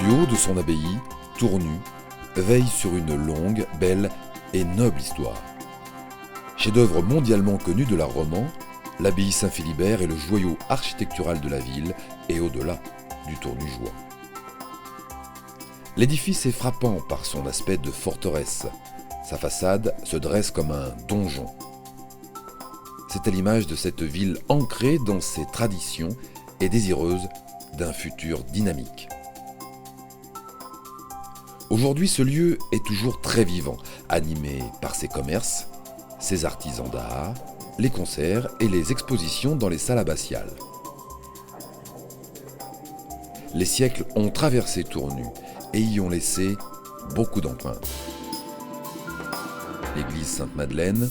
Du haut de son abbaye, Tournu veille sur une longue, belle et noble histoire. Chef-d'œuvre mondialement connu de l'art roman, l'abbaye Saint-Philibert est le joyau architectural de la ville et au-delà du Tournugeois. L'édifice est frappant par son aspect de forteresse. Sa façade se dresse comme un donjon. C'est à l'image de cette ville ancrée dans ses traditions et désireuse d'un futur dynamique. Aujourd'hui, ce lieu est toujours très vivant, animé par ses commerces, ses artisans d'art, les concerts et les expositions dans les salles abbatiales. Les siècles ont traversé Tournu et y ont laissé beaucoup d'empreintes. L'église Sainte-Madeleine,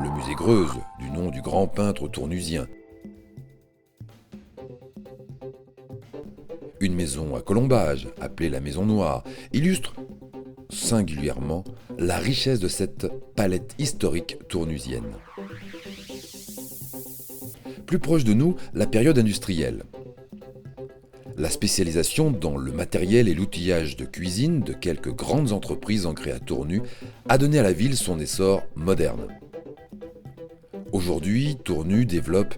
le musée Greuze, du nom du grand peintre tournusien, une maison à colombage, appelée la Maison Noire, illustre singulièrement la richesse de cette palette historique tournusienne. Plus proche de nous, la période industrielle. La spécialisation dans le matériel et l'outillage de cuisine de quelques grandes entreprises ancrées à Tournu a donné à la ville son essor moderne. Aujourd'hui, Tournu développe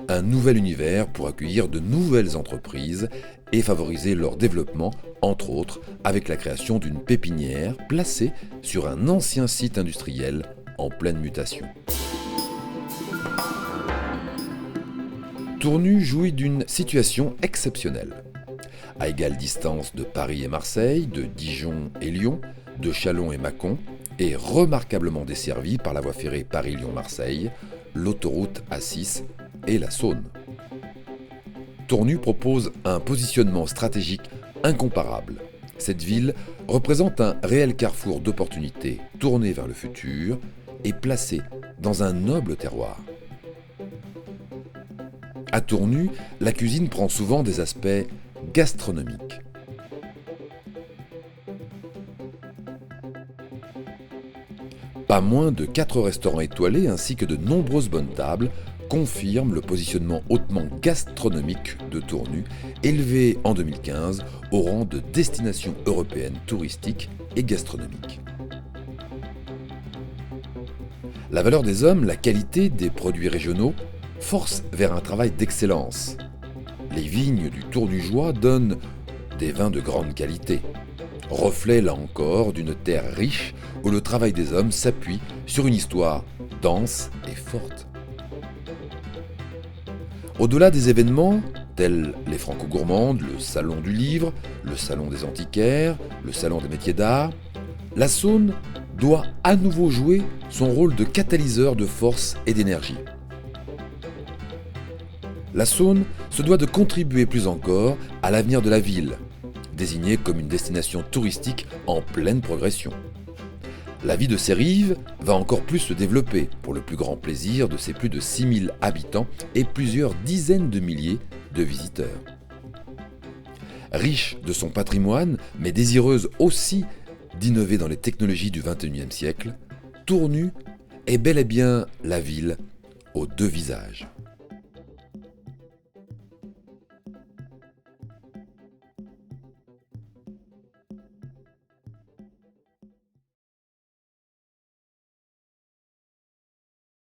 un nouvel univers pour accueillir de nouvelles entreprises et favoriser leur développement, entre autres avec la création d'une pépinière placée sur un ancien site industriel en pleine mutation. Tournu jouit d'une situation exceptionnelle. À égale distance de Paris et Marseille, de Dijon et Lyon, de Châlons et Mâcon, et remarquablement desservi par la voie ferrée Paris-Lyon-Marseille, l'autoroute A6 et la Saône. Tournu propose un positionnement stratégique incomparable. Cette ville représente un réel carrefour d'opportunités tourné vers le futur et placé dans un noble terroir. À Tournu, la cuisine prend souvent des aspects gastronomiques. Pas moins de 4 restaurants étoilés ainsi que de nombreuses bonnes tables confirment le positionnement hautement gastronomique de Tournu, élevé en 2015 au rang de destination européenne touristique et gastronomique. La valeur des hommes, la qualité des produits régionaux forcent vers un travail d'excellence. Les vignes du Tournugeois donnent des vins de grande qualité, reflet là encore d'une terre riche où le travail des hommes s'appuie sur une histoire dense et forte. Au-delà des événements, tels les Franco-Gourmandes, le Salon du Livre, le Salon des Antiquaires, le Salon des Métiers d'Art, la Saône doit à nouveau jouer son rôle de catalyseur de force et d'énergie. La Saône se doit de contribuer plus encore à l'avenir de la ville, désignée comme une destination touristique en pleine progression. La vie de ses rives va encore plus se développer pour le plus grand plaisir de ses plus de 6000 habitants et plusieurs dizaines de milliers de visiteurs. Riche de son patrimoine, mais désireuse aussi d'innover dans les technologies du XXIe siècle, Tournu est bel et bien la ville aux deux visages.